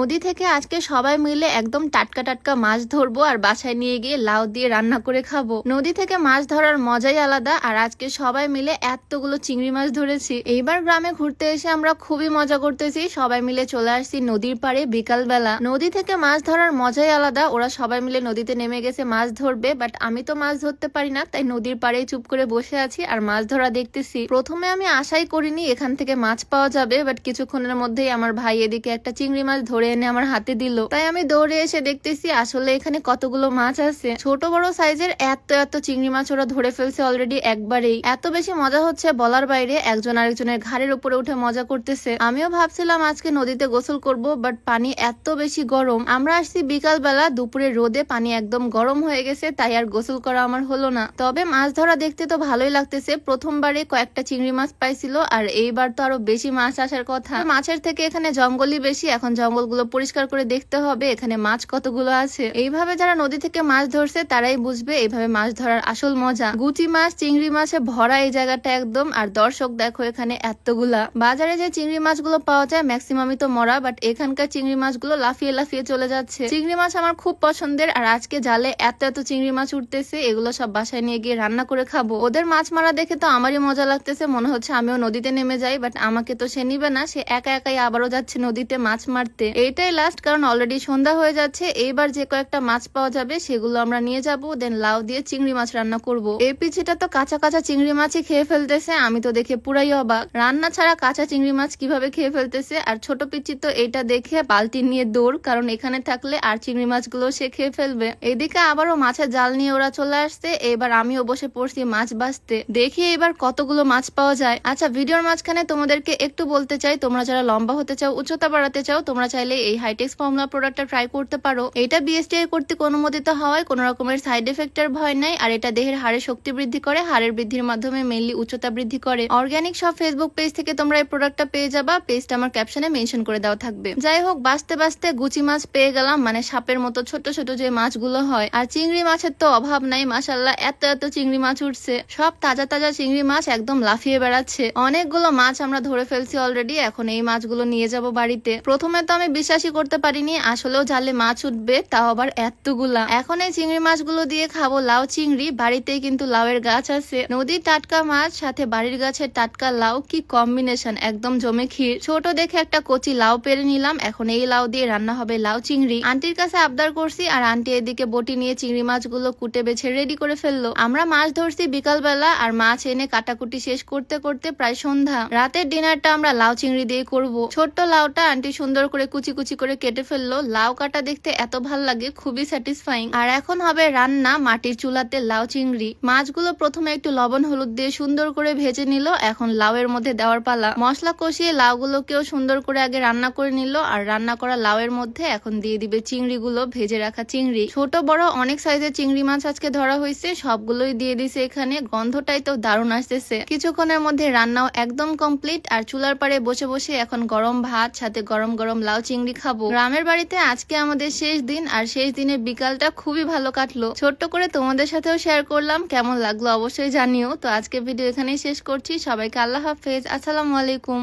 নদী থেকে আজকে সবাই মিলে একদম টাটকা টাটকা মাছ ধরবো আর বাসায় নিয়ে গিয়ে লাউ দিয়ে রান্না করে খাবো। নদী থেকে মাছ ধরার মজাই আলাদা। আর আজকে সবাই মিলে এতগুলো চিংড়ি মাছ ধরেছি। এইবার গ্রামে ঘুরতে এসে আমরা খুবই মজা করতেছি। সবাই মিলে চলে আসছি নদীর পাড়ে বিকাল বেলা। নদী থেকে মাছ ধরার মজাই আলাদা। ওরা সবাই মিলে নদীতে নেমে গেছে মাছ ধরবে, বাট আমি তো মাছ ধরতে পারি না, তাই নদীর পাড়েই চুপ করে বসে আছি আর মাছ ধরা দেখতেছি। প্রথমে আমি আশাই করিনি এখান থেকে মাছ পাওয়া যাবে, বাট কিছুক্ষণের মধ্যেই আমার ভাই এদিকে একটা চিংড়ি মাছ ধরে এনে আমার হাতে দিল। তাই আমি দৌড়ে এসে দেখতেছি আসলে এখানে কতগুলো মাছ আছে। ছোট বড় সাইজের এত এত চিংড়ি মাছ ওরা ধরে ফেলছে অলরেডি একবারেই। এত বেশি মজা হচ্ছে বলার বাইরে। একজন আরেকজনের ঘাড়ের উপরে উঠে মজা করতেছে। আমিও ভাবছিলাম আজকে নদীতে গোসল করব, বাট পানি এত বেশি গরম। আমরা আসছি বিকাল বেলা, দুপুরে রোদে পানি একদম গরম হয়ে গেছে, তাই আর গোসল করা আমার হলো না। তবে মাছ ধরা দেখতে তো ভালোই লাগতেছে। প্রথমবারে কয়েকটা চিংড়ি মাছ পাইছিল, আর এইবার তো আরো বেশি মাছ আসার কথা। মাছের থেকে এখানে জঙ্গলই বেশি। এখন জঙ্গলগুলো পরিষ্কার করে দেখতে হবে এখানে মাছ কতগুলো আছে। এইভাবে যারা নদী থেকে মাছ ধরছে তারাই বুঝবে এইভাবে মাছ ধরার আসল মজা। গুচি মাছ চিংড়ি মাছে ভরা এই জায়গাটা একদম। আর দর্শক দেখো এখানে এতগুলা। বাজারে যে চিংড়ি মাছগুলো পাওয়া যায় ম্যাক্সিমামই তো মরা, বাট এখানকার চিংড়ি মাছগুলো লাফিয়ে লাফিয়ে চলে যাচ্ছে। চিংড়ি মাছ আমার খুব পছন্দের, আর আজকে জালে এত এত চিংড়ি মাছ উঠতেছে। এগুলো সব বাসায় নিয়ে গিয়ে রান্না করে খাবো। ওদের মাছ মারা দেখে তো আমারই মজা লাগতেছে, মনে হচ্ছে আমিও নদীতে নেমে যাই, বাট আমাকে তো সে নিবে না। সে একা একাই আবারও যাচ্ছে নদীতে মাছ মারতে। এইটাই লাস্ট, কারণ অলরেডি সন্ধ্যা হয়ে যাচ্ছে। এইবার যে কয়েকটা মাছ পাওয়া যাবে সেগুলো আমরা নিয়ে যাবো, দেন লাউ দিয়ে চিংড়ি মাছ রান্না করব। এই পিছিটা তো কাঁচা কাঁচা চিংড়ি মাছই খেয়ে ফেলতেছে। আমি তো দেখে পুরাই অবাক, রান্না ছাড়া কাঁচা চিংড়ি মাছ কিভাবে খেয়ে ফেলতেছে। আর ছোট পিচি তো এটা দেখে বালতি নিয়ে দৌড়, কারণ এখানে থাকলে আর চিংড়ি মাছগুলো সে খেয়ে ফেলবে। এদিকে আবারও মাছের জাল নিয়ে ওরা চলে আসছে। এবার আমিও বসে পড়ছি মাছ বাছতে। দেখি এবার কতগুলো মাছ পাওয়া যায়। আচ্ছা, ভিডিওর মাঝখানে তোমাদেরকে একটু বলতে চাই, তোমরা যারা লম্বা হতে চাও, উচ্চতা বাড়াতে চাও, তোমরা চাইলে এই হাইটেক্স ফর্মুলা প্রোডাক্টটা ট্রাই করতে পারো। এটা বিএসটিআই কর্তৃক অনুমোদিত হওয়ায় কোনো রকমের সাইড এফেক্টের ভয় নাই। আর এটা দেহের হাড়ের শক্তি বৃদ্ধি করে, হাড়ের বৃদ্ধির মাধ্যমে মেইনলি উচ্চতা বৃদ্ধি করে। অর্গানিক সব ফেসবুক পেজ থেকে তোমরা এই প্রোডাক্টটা পেয়ে যাবা। পেজটা আমার ক্যাপশনে মেনশন করে দেওয়া থাকবে। যাই হোক, বাঁচতে বাঁচতে গুচি মাছ পেয়ে গেলাম, মানে সাপের মতো ছোট ছোট যে মাছগুলো হয়। আর চিংড়ি মাছের তো অভাব নাই, মাশাআল্লাহ এত এত চিংড়ি মাছ উঠছে। সব তাজা তাজা চিংড়ি মাছ একদম লাফিয়ে বেড়াচ্ছে। অনেকগুলো মাছ আমরা ধরে ফেলছি অলরেডি। এখন এই মাছগুলো নিয়ে যাব বাড়িতে। প্রথমে তো আমি বিশ্বাসই করতে পারিনি আসলেও জালে মাছ উঠবে, তাও আবার এতগুলা। এখন এই চিংড়ি মাছগুলো দিয়ে খাবো লাউ চিংড়ি। বাড়িতেই কিন্তু লাউয়ের গাছ আছে। নদীর টাটকা মাছ সাথে বাড়ির গাছের টাটকা লাউ, কি কম্বিনেশন, একদম জমে ক্ষীর। ছোট দেখে একটা কচি লাউ পেরে নিলাম। এখন এই লাউ দিয়ে রান্না হবে লাউ চিংড়ি। আন্টির কাছে আবদার করছি, আর আন্টি এদিকে বটি নিয়ে চিংড়ি মাছগুলো কুটে বেছে রেডি করে ফেললো। আমরা মাছ ধরছি বিকাল বেলা, আর মাছ এনে কাটাকুটি শেষ করতে করতে প্রায় সন্ধ্যা। রাতের ডিনারটা আমরা লাউ চিংড়ি দিয়ে করব। ছোট্ট লাউটা আন্টি সুন্দর করে কুচি কুচি করে কেটে ফেললো। লাউ কাটা দেখতে এত ভাল লাগে, খুবই স্যাটিসফাইং। আর এখন হবে রান্না মাটির চুলাতে লাউ চিংড়ি। মাছগুলো প্রথমে একটু লবণ হলুদ দিয়ে সুন্দর করে ভেজে নিল। এখন লাউয়ের মধ্যে দেওয়ার পালা। মশলা কষিয়ে লাউগুলোকেও সুন্দর করে আগে রান্না করে নিল, আর রান্না করা লাউয়ের মধ্যে এখন দিয়ে দিবে চিংড়িগুলো, ভেজে রাখা চিংড়ি। ছোট বড় অনেক সাইজের চিংড়ি মাছ আজকে ধরা হয়েছে, সবগুলোই দিয়ে দিছে এখানে। গন্ধটাই তো দারুণ আসতেছে। কিছুক্ষণের মধ্যে রান্নাও একদম কমপ্লিট। আর চুলার পাড়ে বসে বসে এখন গরম ভাত সাথে গরম গরম লাউ চিংড়ি খাবো। গ্রামের বাড়িতে আজকে আমাদের শেষ দিন, আর শেষ দিনের বিকালটা খুবই ভালো কাটলো। ছোট্ট করে তোমাদের সাথেও শেয়ার করলাম, কেমন লাগলো অবশ্যই জানিও। তো আজকে ভিডিও এখানেই শেষ করছি। সবাইকে আল্লাহ হাফেজ, আসসালামু আলাইকুম।